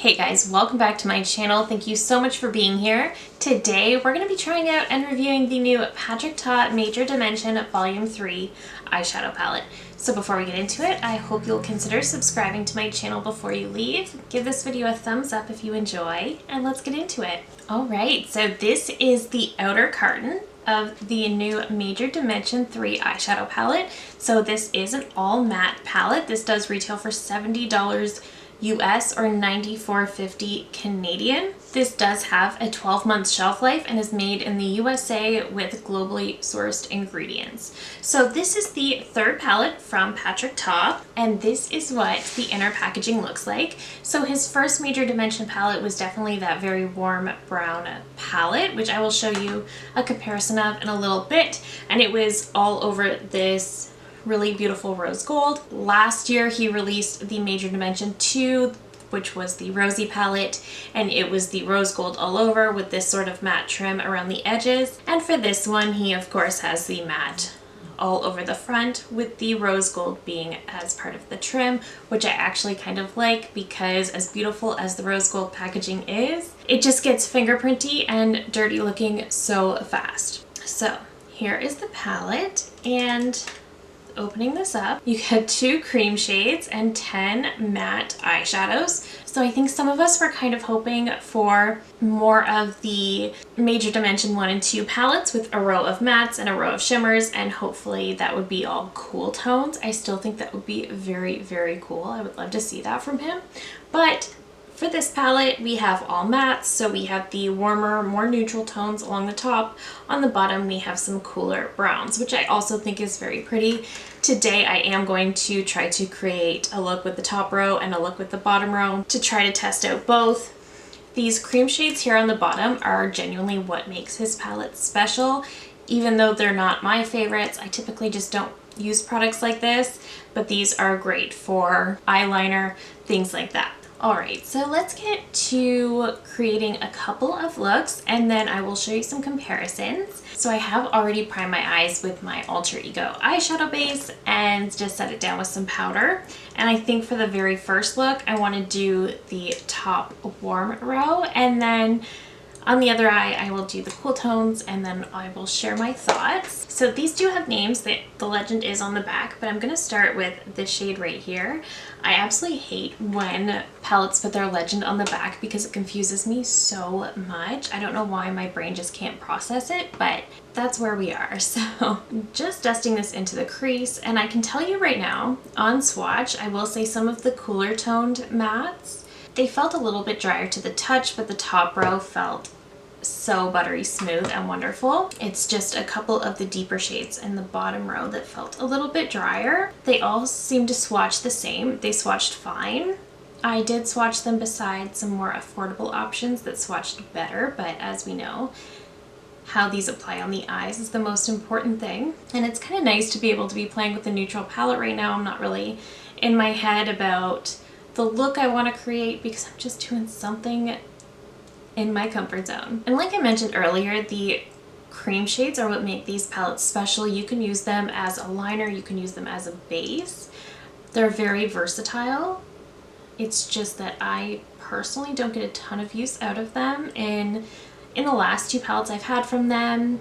Hey guys, welcome back to my channel. Thank you so much for being here. Today we're going to be trying out and reviewing the new Patrick Ta Major Dimension Volume 3 eyeshadow palette. So before we get into it, I hope you'll consider subscribing to my channel before you leave. Give this video a thumbs up if you enjoy, and let's get into it. Alright, so this is the outer carton of the new Major Dimension 3 eyeshadow palette. So this is an all matte palette. This does retail for $70 US or $94.50 Canadian. This does have a 12-month shelf life and is made in the USA with globally sourced ingredients. So this is the third palette from Patrick Ta, and this is what the inner packaging looks like. So his first Major Dimension palette was definitely that very warm brown palette, which I will show you a comparison of in a little bit, and it was all over this really beautiful rose gold. Last year he released the Major Dimension 2, which was the rosy palette, and it was the rose gold all over with this sort of matte trim around the edges. And for this one, he of course has the matte all over the front with the rose gold being as part of the trim, which I actually kind of like because as beautiful as the rose gold packaging is, it just gets fingerprinty and dirty looking so fast. So here is the palette, and opening this up, you get 2 cream shades and 10 matte eyeshadows. So I think some of us were kind of hoping for more of the Major Dimension 1 and 2 palettes with a row of mattes and a row of shimmers, and hopefully that would be all cool tones. I still think that would be very, very cool. I would love to see that from him. But for this palette, we have all mattes, so we have the warmer, more neutral tones along the top. On the bottom, we have some cooler browns, which I also think is very pretty. Today, I am going to try to create a look with the top row and a look with the bottom row to try to test out both. These cream shades here on the bottom are genuinely what makes his palette special. Even though they're not my favorites, I typically just don't use products like this, but these are great for eyeliner, things like that. Alright, so let's get to creating a couple of looks, and then I will show you some comparisons. So I have already primed my eyes with my Alter Ego eyeshadow base and just set it down with some powder. And I think for the very first look, I want to do the top warm row, and then on the other eye, I will do the cool tones, and then I will share my thoughts. So these do have names that the legend is on the back, but I'm going to start with this shade right here. I absolutely hate when palettes put their legend on the back because it confuses me so much. I don't know why my brain just can't process it, but that's where we are. So just dusting this into the crease, and I can tell you right now, on swatch, I will say some of the cooler toned mattes, they felt a little bit drier to the touch, but the top row felt so buttery smooth and wonderful. It's just a couple of the deeper shades in the bottom row that felt a little bit drier. They all seem to swatch the same. They swatched fine. I did swatch them beside some more affordable options that swatched better, but as we know, how these apply on the eyes is the most important thing. And it's kind of nice to be able to be playing with a neutral palette right now. I'm not really in my head about the look I want to create because I'm just doing something in my comfort zone. And like I mentioned earlier, the cream shades are what make these palettes special. You can use them as a liner, you can use them as a base. They're very versatile. It's just that I personally don't get a ton of use out of them. In the last 2 palettes I've had from them,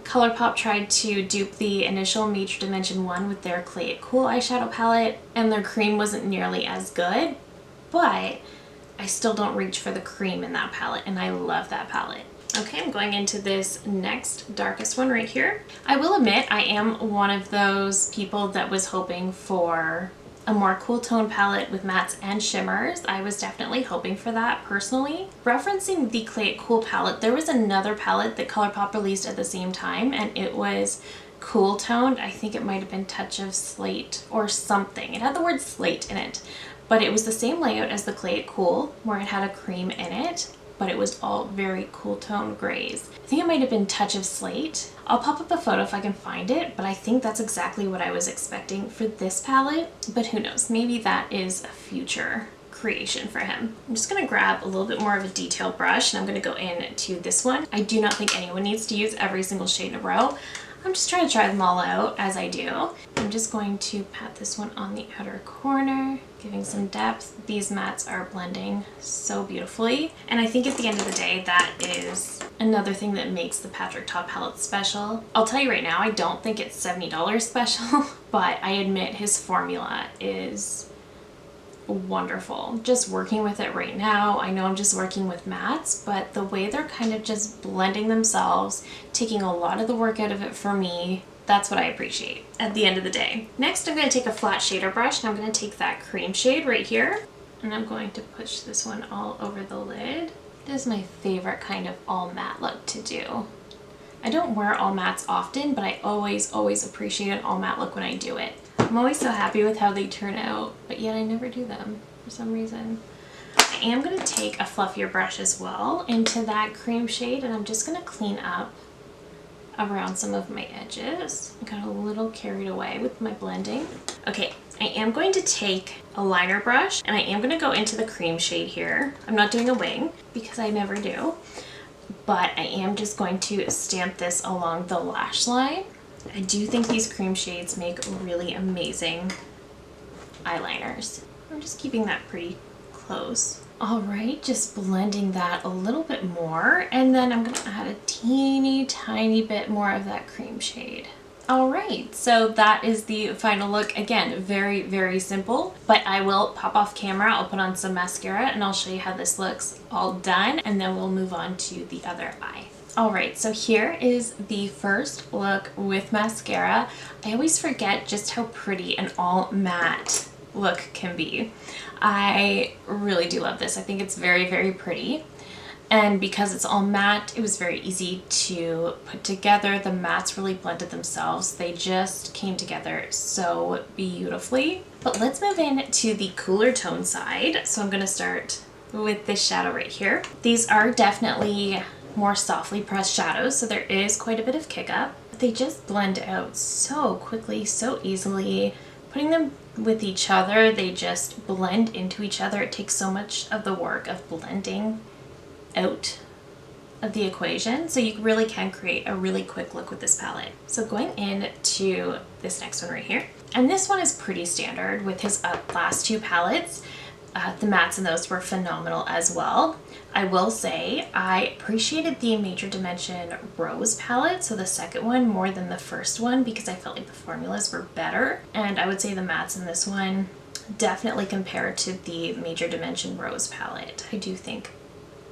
ColourPop tried to dupe the initial Major Dimension 1 with their Clay It Cool eyeshadow palette, and their cream wasn't nearly as good, but I still don't reach for the cream in that palette, and I love that palette. Okay, I'm going into this next darkest one right here. I will admit I am one of those people that was hoping for a more cool tone palette with mattes and shimmers. I was definitely hoping for that personally. Referencing the Clay It Cool palette, there was another palette that ColourPop released at the same time, and it was cool toned. I think it might have been Touch of Slate or something. It had the word slate in it, but it was the same layout as the Clay It Cool, where it had a cream in it, but it was all very cool tone grays. I think it might have been Touch of Slate. I'll pop up a photo if I can find it, but I think that's exactly what I was expecting for this palette, but who knows, maybe that is a future creation for him. I'm just going to grab a little bit more of a detailed brush, and I'm going to go into this one. I do not think anyone needs to use every single shade in a row. I'm just trying to try them all out as I do. I'm just going to pat this one on the outer corner, giving some depth. These mattes are blending so beautifully. And I think at the end of the day, that is another thing that makes the Patrick Ta palette special. I'll tell you right now, I don't think it's $70 special, but I admit his formula is wonderful. Just working with it right now, I know I'm just working with mattes, but the way they're kind of just blending themselves, taking a lot of the work out of it for me, that's what I appreciate at the end of the day. Next, I'm going to take a flat shader brush and I'm going to take that cream shade right here and I'm going to push this one all over the lid. This is my favorite kind of all matte look to do. I don't wear all mattes often, but I always appreciate an all matte look when I do it. I'm always so happy with how they turn out, but yet I never do them for some reason. I am going to take a fluffier brush as well into that cream shade and I'm just going to clean up around some of my edges. I got a little carried away with my blending. Okay, I am going to take a liner brush and I am going to go into the cream shade here. I'm not doing a wing because I never do, but I am just going to stamp this along the lash line. I do think these cream shades make really amazing eyeliners. I'm just keeping that pretty close. All right, just blending that a little bit more, and then I'm gonna add a teeny tiny bit more of that cream shade. All right, so that is the final look. Again, very simple, but I will pop off camera, I'll put on some mascara, and I'll show you how this looks all done, and then we'll move on to the other eye. All right, so here is the first look with mascara. I always forget just how pretty an all matte look can be. I really do love this. I think it's very pretty. And because it's all matte, it was very easy to put together. The mattes really blended themselves. They just came together so beautifully. But let's move in to the cooler tone side. So I'm gonna start with this shadow right here. These are definitely more softly pressed shadows, so there is quite a bit of kick up. They just blend out so quickly, so easily. Putting them with each other, they just blend into each other. It takes so much of the work of blending out of the equation, so you really can create a really quick look with this palette. So going into this next one right here, and this one is pretty standard with his last two palettes. The mattes in those were phenomenal as well. I will say I appreciated the Major Dimension Rose palette, so the second one, more than the first one because I felt like the formulas were better. And I would say the mattes in this one definitely compared to the Major Dimension Rose palette. I do think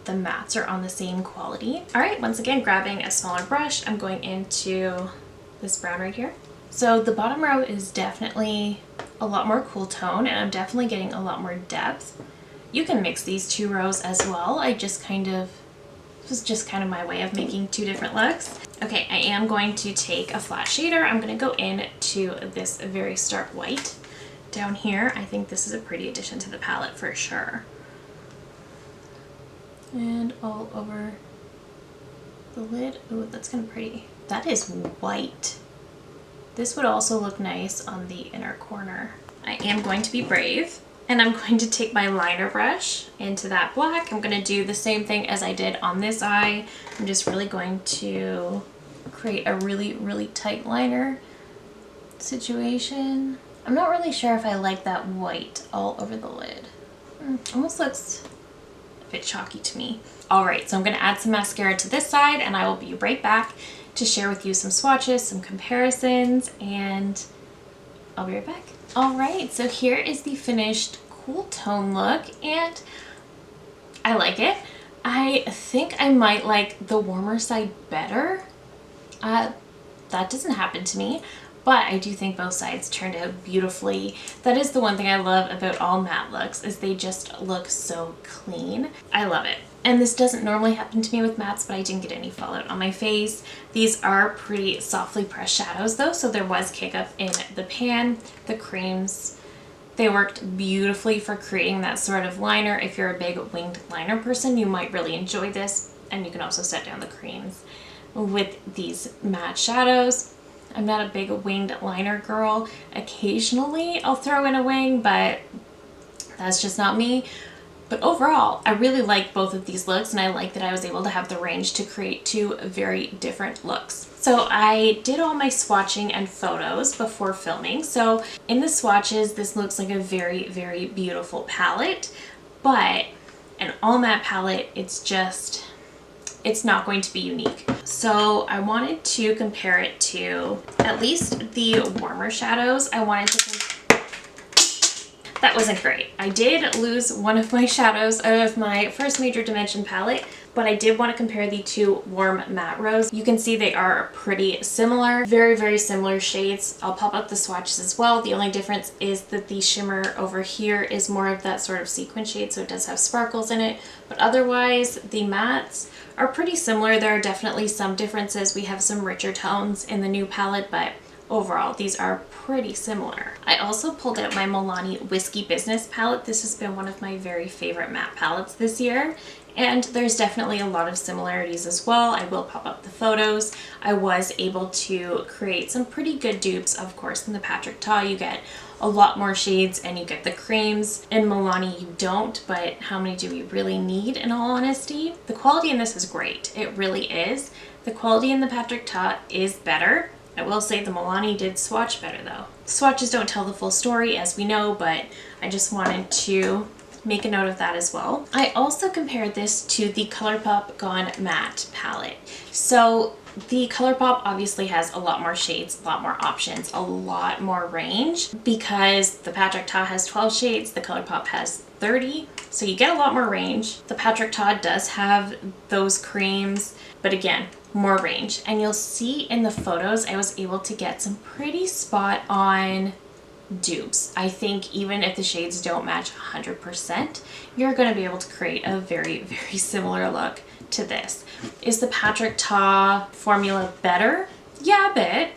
the mattes are on the same quality. All right, once again, grabbing a smaller brush, I'm going into this brown right here. So the bottom row is definitely a lot more cool tone and I'm definitely getting a lot more depth. You can mix these two rows as well. This was just kind of my way of making two different looks. Okay, I am going to take a flat shader. I'm gonna go into this very stark white down here. I think this is a pretty addition to the palette for sure. And all over the lid. Oh, that's kind of pretty. That is white. This would also look nice on the inner corner. I am going to be brave and I'm going to take my liner brush into that black. I'm going to do the same thing as I did on this eye. I'm just really going to create a really tight liner situation. I'm not really sure if I like that white all over the lid. Almost looks a bit chalky to me. All right, so I'm going to add some mascara to this side and I will be right back to share with you some swatches, some comparisons, and I'll be right back. All right, so here is the finished cool tone look and I like it. I think I might like the warmer side better. That doesn't happen to me, but I do think both sides turned out beautifully. That is the one thing I love about all matte looks, is they just look so clean. I love it. And this doesn't normally happen to me with mattes, but I didn't get any fallout on my face. These are pretty softly pressed shadows though, so there was kick up in the pan. The creams, they worked beautifully for creating that sort of liner. If you're a big winged liner person, you might really enjoy this. And you can also set down the creams with these matte shadows. I'm not a big winged liner girl. Occasionally I'll throw in a wing, but that's just not me. But overall, I really like both of these looks, and I like that I was able to have the range to create two very different looks. So I did all my swatching and photos before filming. So in the swatches, this looks like a very, very beautiful palette, but an all matte palette, it's not going to be unique. So I wanted to compare it to at least the warmer shadows. That wasn't great. I did lose one of my shadows out of my first Major Dimension palette, but I did want to compare the two warm matte rose. You can see they are pretty similar, very, very similar shades. I'll pop up the swatches as well. The only difference is that the shimmer over here is more of that sort of sequin shade, so it does have sparkles in it, but otherwise the mattes are pretty similar. There are definitely some differences. We have some richer tones in the new palette, but overall these are pretty similar. I also pulled out my Milani Whiskey Business palette. This has been one of my very favorite matte palettes this year, and there's definitely a lot of similarities as well. I will pop up the photos. I was able to create some pretty good dupes. Of course, in the Patrick Ta you get a lot more shades and you get the creams. In Milani you don't, but how many do we really need, in all honesty? The quality in this is great. It really is. The quality in the Patrick Ta is better. I will say the Milani did swatch better though. Swatches don't tell the full story, as we know, but I just wanted to make a note of that as well. I also compared this to the ColourPop Gone Matte palette. So the ColourPop obviously has a lot more shades, a lot more options, a lot more range, because the Patrick Ta has 12 shades, the ColourPop has 30, so you get a lot more range. The Patrick Ta does have those creams, but again, more range. And you'll see in the photos I was able to get some pretty spot on dupes. I think even if the shades don't match 100%, you're going to be able to create a very, very similar look to this. Is the Patrick Ta formula better? Yeah, a bit,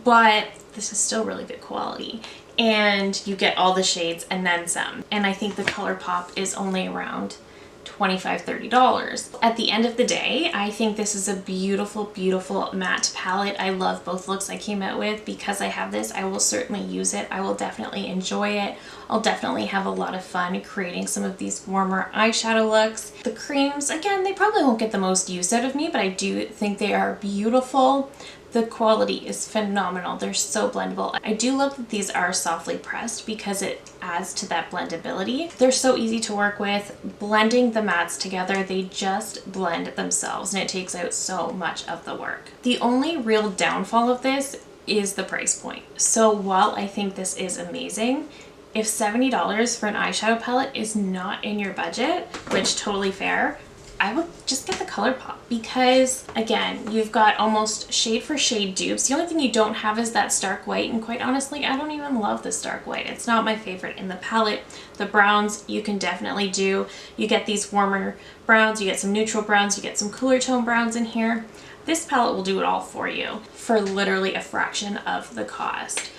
but this is still really good quality. And you get all the shades and then some. And I think the ColourPop is only around $25, $30. At the end of the day, I think this is a beautiful, beautiful matte palette. I love both looks I came out with. Because I have this, I will certainly use it. I will definitely enjoy it. I'll definitely have a lot of fun creating some of these warmer eyeshadow looks. The creams, again, they probably won't get the most use out of me, but I do think they are beautiful. The quality is phenomenal. They're so blendable. I do love that these are softly pressed because it adds to that blendability. They're so easy to work with. Blending the mattes together, they just blend themselves, and it takes out so much of the work. The only real downfall of this is the price point. So while I think this is amazing, if $70 for an eyeshadow palette is not in your budget, which totally fair, I would just get the ColourPop, because again, you've got almost shade for shade dupes. The only thing you don't have is that stark white, and quite honestly, I don't even love the stark white. It's not my favorite in the palette. The browns you can definitely do. You get these warmer browns, you get some neutral browns, you get some cooler tone browns in here. This palette will do it all for you for literally a fraction of the cost.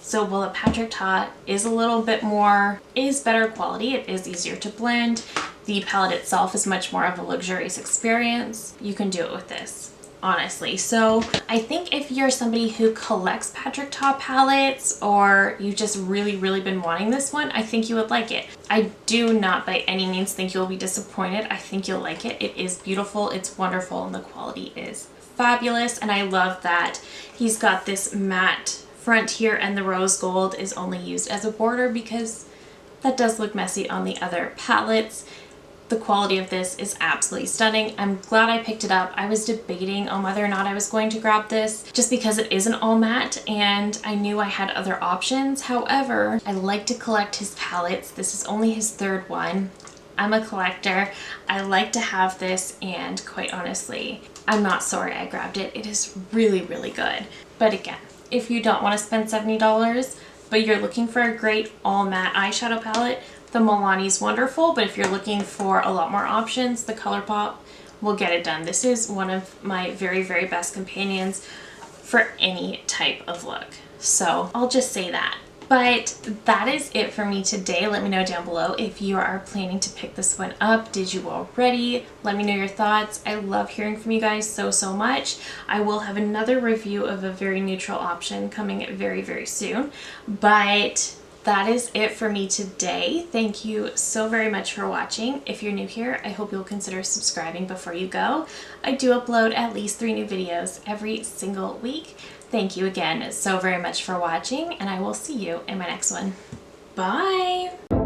So while the Patrick Ta is a little bit better quality, it is easier to blend. The palette itself is much more of a luxurious experience. You can do it with this, honestly. So I think if you're somebody who collects Patrick Ta palettes, or you've just really, really been wanting this one, I think you would like it. I do not by any means think you'll be disappointed. I think you'll like it. It is beautiful, it's wonderful, and the quality is fabulous. And I love that he's got this matte front here, and the rose gold is only used as a border because that does look messy on the other palettes. The quality of this is absolutely stunning. I'm glad I picked it up. I was debating on whether or not I was going to grab this just because it is an all matte and I knew I had other options. However, I like to collect his palettes. This is only his third one. I'm a collector. I like to have this, and quite honestly, I'm not sorry I grabbed it. It is really, really good. But again, if you don't want to spend $70, but you're looking for a great all matte eyeshadow palette, the Milani's wonderful, but if you're looking for a lot more options, the ColourPop will get it done. This is one of my very, very best companions for any type of look. So I'll just say that. But that is it for me today. Let me know down below if you are planning to pick this one up. Did you already? Let me know your thoughts. I love hearing from you guys so, so much. I will have another review of a very neutral option coming very, very soon. But that is it for me today. Thank you so very much for watching. If you're new here, I hope you'll consider subscribing before you go. I do upload at least 3 new videos every single week. Thank you again so very much for watching, and I will see you in my next one. Bye!